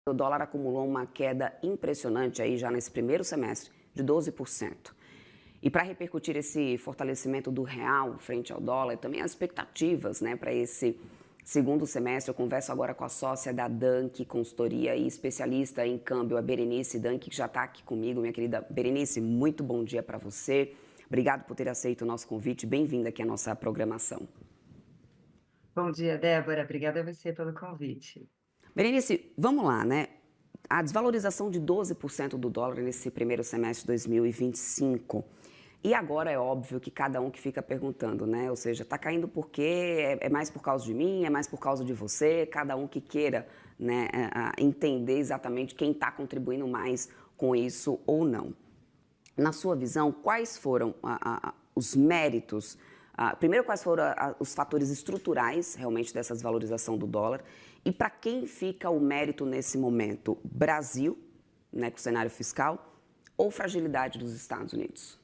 O dólar acumulou uma queda impressionante aí já nesse primeiro semestre de 12%. E para repercutir esse fortalecimento do real frente ao dólar e também as expectativas, né, para esse segundo semestre, eu converso agora com a sócia da Danke Consultoria e especialista em câmbio, a Berenice Danke, que já está aqui comigo. Minha querida Berenice, muito bom dia para você. Obrigado por ter aceito o nosso convite. Bem-vinda aqui à nossa programação. Bom dia, Débora. Obrigada a você pelo convite. Berenice, vamos lá, né? A desvalorização de 12% do dólar nesse primeiro semestre de 2025. E agora é óbvio que cada um que fica perguntando, né? Ou seja, está caindo por quê? É mais por causa de mim? É mais por causa de você? Cada um que queira, né, entender exatamente quem está contribuindo mais com isso ou não. Na sua visão, quais foram os méritos? Primeiro, quais foram os fatores estruturais realmente dessa desvalorização do dólar? E para quem fica o mérito nesse momento? Brasil, né, com o cenário fiscal, ou fragilidade dos Estados Unidos?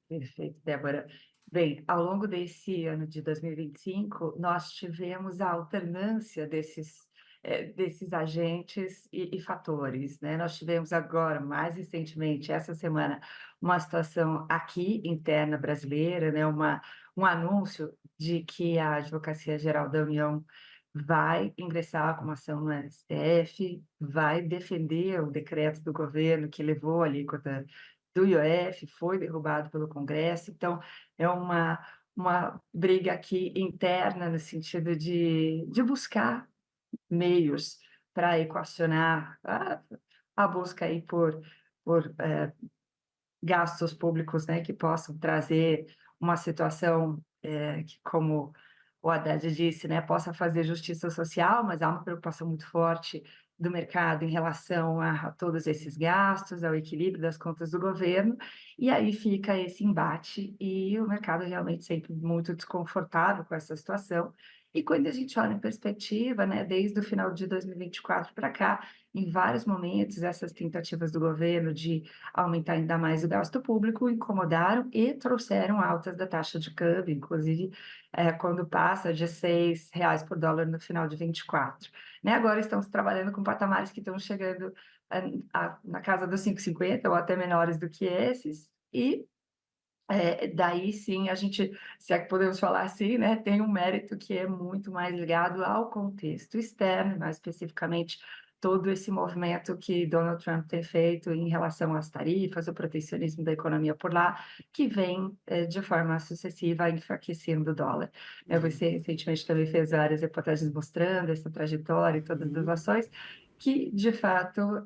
Perfeito, Débora. Bem, ao longo desse ano de 2025, nós tivemos a alternância desses agentes e fatores, né? Nós tivemos agora, mais recentemente, essa semana, uma situação aqui interna brasileira, né? Um anúncio de que a Advocacia Geral da União vai ingressar com uma ação no STF, vai defender o decreto do governo que levou a alíquota do IOF, foi derrubado pelo Congresso. Então, é uma briga aqui interna no sentido de buscar meios para equacionar a busca aí por gastos públicos, né, que possam trazer uma situação que, como o Haddad disse, né, possa fazer justiça social, mas há uma preocupação muito forte do mercado em relação a todos esses gastos, ao equilíbrio das contas do governo, e aí fica esse embate, e o mercado realmente sempre muito desconfortável com essa situação. E quando a gente olha em perspectiva, né, desde o final de 2024 para cá, em vários momentos, essas tentativas do governo de aumentar ainda mais o gasto público incomodaram e trouxeram altas da taxa de câmbio, inclusive quando passa de R$ 6 por dólar no final de 24. Né? Agora estamos trabalhando com patamares que estão chegando na casa dos 5,50 ou até menores do que esses, e daí sim a gente, se é que podemos falar assim, né, tem um mérito que é muito mais ligado ao contexto externo, mais especificamente todo esse movimento que Donald Trump tem feito em relação às tarifas, o protecionismo da economia por lá, que vem de forma sucessiva enfraquecendo o dólar. Você recentemente também fez várias reportagens mostrando essa trajetória e todas as ações que, de fato,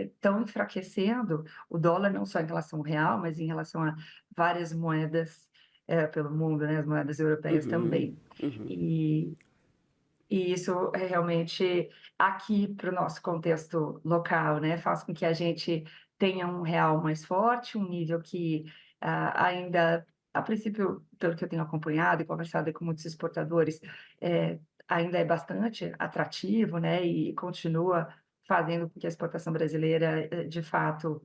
estão enfraquecendo o dólar, não só em relação ao real, mas em relação a várias moedas pelo mundo, né, as moedas europeias Uhum, também. uhum. E, e isso realmente, aqui para o nosso contexto local, né, faz com que a gente tenha um real mais forte, um nível que ainda, a princípio, pelo que eu tenho acompanhado e conversado com muitos exportadores, é, ainda é bastante atrativo, né, e continua fazendo com que a exportação brasileira, de fato,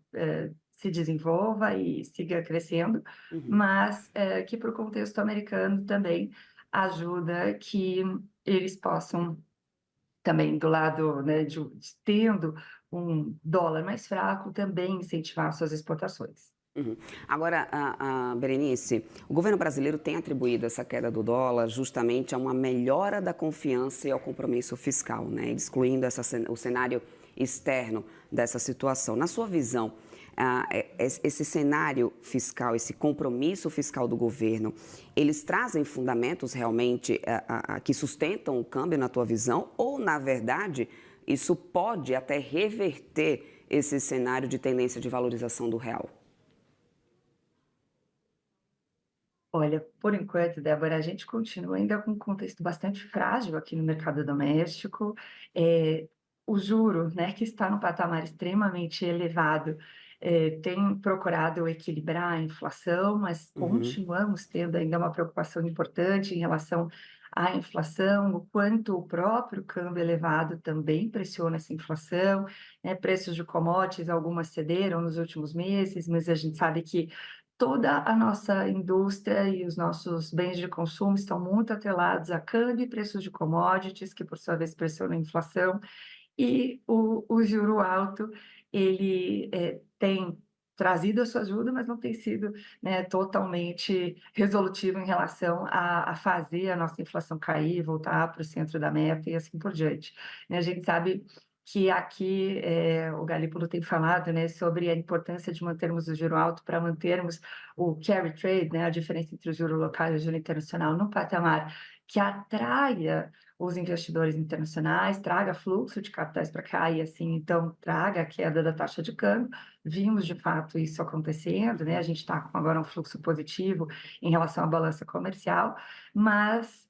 se desenvolva e siga crescendo, Uhum. mas que para o contexto americano também ajuda que eles possam também, do lado, né, de tendo um dólar mais fraco, também incentivar suas exportações. Uhum. Agora, Berenice, o governo brasileiro tem atribuído essa queda do dólar justamente a uma melhora da confiança e ao compromisso fiscal, né, excluindo o cenário externo dessa situação. Na sua visão, esse cenário fiscal, esse compromisso fiscal do governo, eles trazem fundamentos realmente que sustentam o câmbio na tua visão? Ou, na verdade, isso pode até reverter esse cenário de tendência de valorização do real? Olha, por enquanto, Débora, a gente continua ainda com um contexto bastante frágil aqui no mercado doméstico. O juro, né, que está num patamar extremamente elevado, tem procurado equilibrar a inflação, mas Uhum. continuamos tendo ainda uma preocupação importante em relação à inflação, o quanto o próprio câmbio elevado também pressiona essa inflação, né? Preços de commodities, algumas cederam nos últimos meses, mas a gente sabe que toda a nossa indústria e os nossos bens de consumo estão muito atrelados a câmbio e preços de commodities, que por sua vez pressionam a inflação, e o juro alto, ele, tem trazido a sua ajuda, mas não tem sido, né, totalmente resolutivo em relação a fazer a nossa inflação cair, voltar para o centro da meta e assim por diante. Né, a gente sabe que aqui, o Galípolo tem falado, né, sobre a importância de mantermos o juro alto para mantermos o carry trade, né, a diferença entre o juro local e o juro internacional, num patamar que atraia os investidores internacionais, traga fluxo de capitais para cá e assim, então traga a queda da taxa de câmbio. Vimos de fato isso acontecendo, né? A gente está com agora um fluxo positivo em relação à balança comercial, mas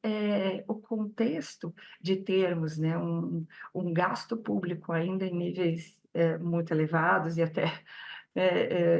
o contexto de termos, né, um gasto público ainda em níveis muito elevados e até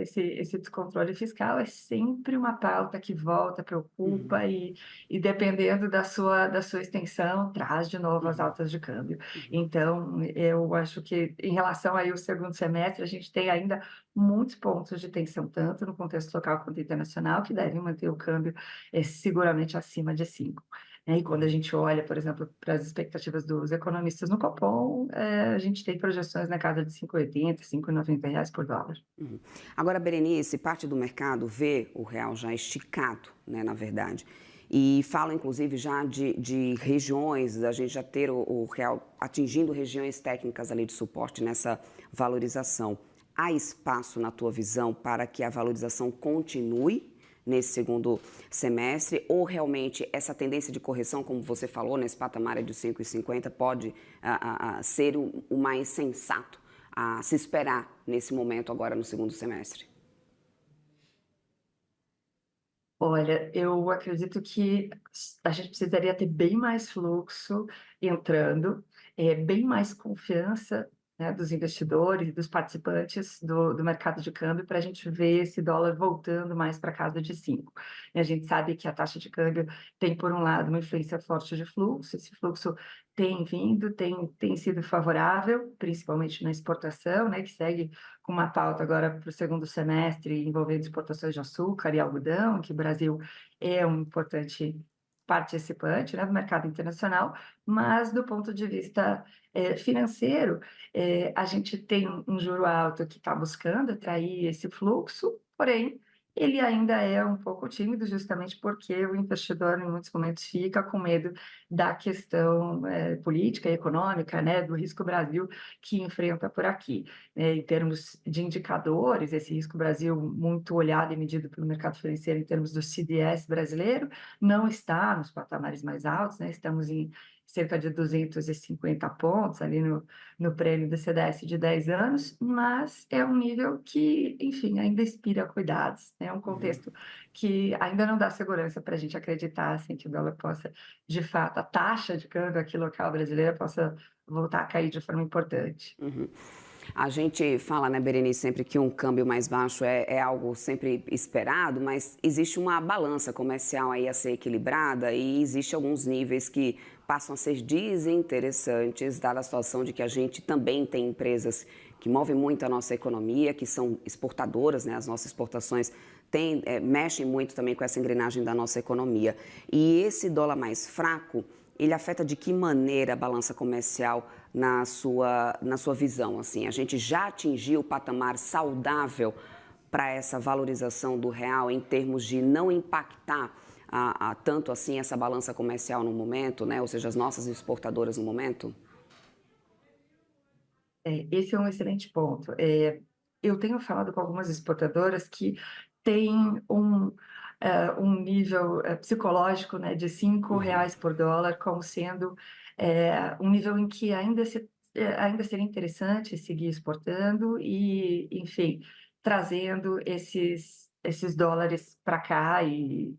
esse descontrole fiscal é sempre uma pauta que volta, Uhum, preocupa e dependendo da sua extensão, traz de novo as uhum, altas de câmbio. uhum. Então, eu acho que em relação aí ao segundo semestre, a gente tem ainda muitos pontos de tensão, tanto no contexto local quanto internacional, que devem manter o câmbio seguramente acima de 5. Né? E quando a Uhum. gente olha, por exemplo, para as expectativas dos economistas no Copom, a gente tem projeções na casa de 5,80, R$ 5,90 por dólar. Uhum. Agora, Berenice, parte do mercado vê o real já esticado, né, na verdade, e fala inclusive já de regiões, da gente já ter o real atingindo regiões técnicas ali de suporte nessa valorização. Há espaço, na tua visão, para que a valorização continue nesse segundo semestre, ou realmente essa tendência de correção, como você falou, nesse patamar de 5,50, pode ser o mais sensato a se esperar nesse momento agora no segundo semestre? Olha, eu acredito que a gente precisaria ter bem mais fluxo entrando, bem mais confiança, né, dos investidores, dos participantes do mercado de câmbio, para a gente ver esse dólar voltando mais para casa de 5. E a gente sabe que a taxa de câmbio tem, por um lado, uma influência forte de fluxo, esse fluxo tem vindo, tem sido favorável, principalmente na exportação, né, que segue com uma pauta agora para o segundo semestre envolvendo exportações de açúcar e algodão, que o Brasil é um importante participante, né, do mercado internacional, mas do ponto de vista financeiro, a gente tem um juro alto que está buscando atrair esse fluxo, porém ele ainda é um pouco tímido, justamente porque o investidor, em muitos momentos, fica com medo da questão política e econômica, né, do risco Brasil que enfrenta por aqui. Em termos de indicadores, esse risco Brasil muito olhado e medido pelo mercado financeiro em termos do CDS brasileiro, não está nos patamares mais altos, né? Estamos em cerca de 250 pontos ali no prêmio do CDS de 10 anos, mas é um nível que, enfim, ainda inspira cuidados, né? É um Uhum. contexto que ainda não dá segurança para a gente acreditar assim, que o dólar possa, de fato, a taxa de câmbio aqui local brasileira possa voltar a cair de forma importante. Uhum. A gente fala, né, Berenice, sempre que um câmbio mais baixo é algo sempre esperado, mas existe uma balança comercial aí a ser equilibrada e existe alguns níveis que passam a ser desinteressantes, dada a situação de que a gente também tem empresas que movem muito a nossa economia, que são exportadoras, né, as nossas exportações mexem muito também com essa engrenagem da nossa economia. E esse dólar mais fraco, ele afeta de que maneira a balança comercial na sua visão? Assim, a gente já atingiu o patamar saudável para essa valorização do real em termos de não impactar tanto assim essa balança comercial no momento, né? Ou seja, as nossas exportadoras no momento? Esse é um excelente ponto. Eu tenho falado com algumas exportadoras que têm um nível psicológico, né, de Uhum, R$ 5 por dólar como sendo um nível em que ainda seria interessante seguir exportando e, enfim, trazendo esses dólares para cá e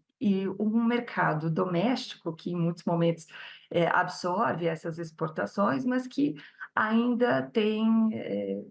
um mercado doméstico que em muitos momentos absorve essas exportações, mas que ainda tem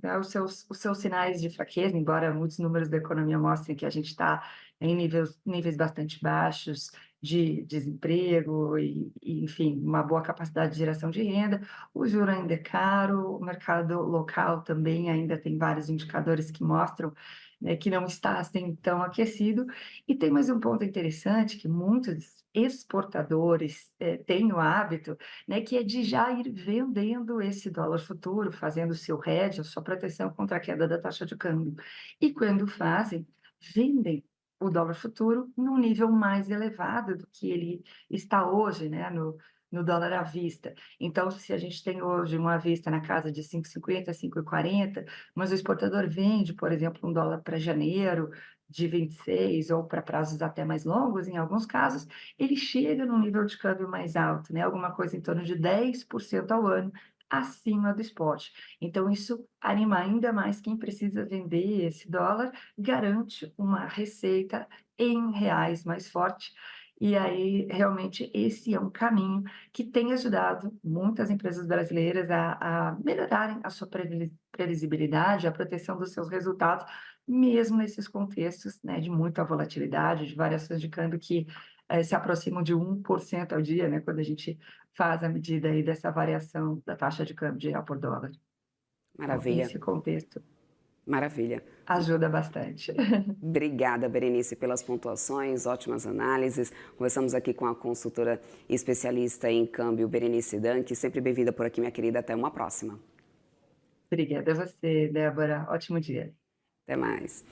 né, os seus sinais de fraqueza, embora muitos números da economia mostrem que a gente está em níveis bastante baixos de desemprego enfim, uma boa capacidade de geração de renda. O juro ainda é caro, o mercado local também ainda tem vários indicadores que mostram, né, que não está assim tão aquecido. E tem mais um ponto interessante que muitos exportadores têm o hábito, né, que é de já ir vendendo esse dólar futuro, fazendo o seu hedge, a sua proteção contra a queda da taxa de câmbio. E quando fazem, vendem o dólar futuro num nível mais elevado do que ele está hoje, né, no dólar à vista. Então, se a gente tem hoje uma à vista na casa de 5,50, 5,40, mas o exportador vende, por exemplo, um dólar para janeiro de 26 ou para prazos até mais longos, em alguns casos, ele chega num nível de câmbio mais alto, né, alguma coisa em torno de 10% ao ano acima do spot. Então, isso anima ainda mais quem precisa vender esse dólar, garante uma receita em reais mais forte. E aí, realmente, esse é um caminho que tem ajudado muitas empresas brasileiras a melhorarem a sua previsibilidade, a proteção dos seus resultados, mesmo nesses contextos, né, de muita volatilidade, de variações de câmbio que se aproximam de 1% ao dia, né, quando a gente faz a medida aí dessa variação da taxa de câmbio de real por dólar. Então, Maravilha, esse contexto maravilha. ajuda bastante. Obrigada, Berenice, pelas pontuações, ótimas análises. Conversamos aqui com a consultora especialista em câmbio, Berenice Danque. Sempre bem-vinda por aqui, minha querida. Até uma próxima. Obrigada a você, Débora. Ótimo dia. Até mais.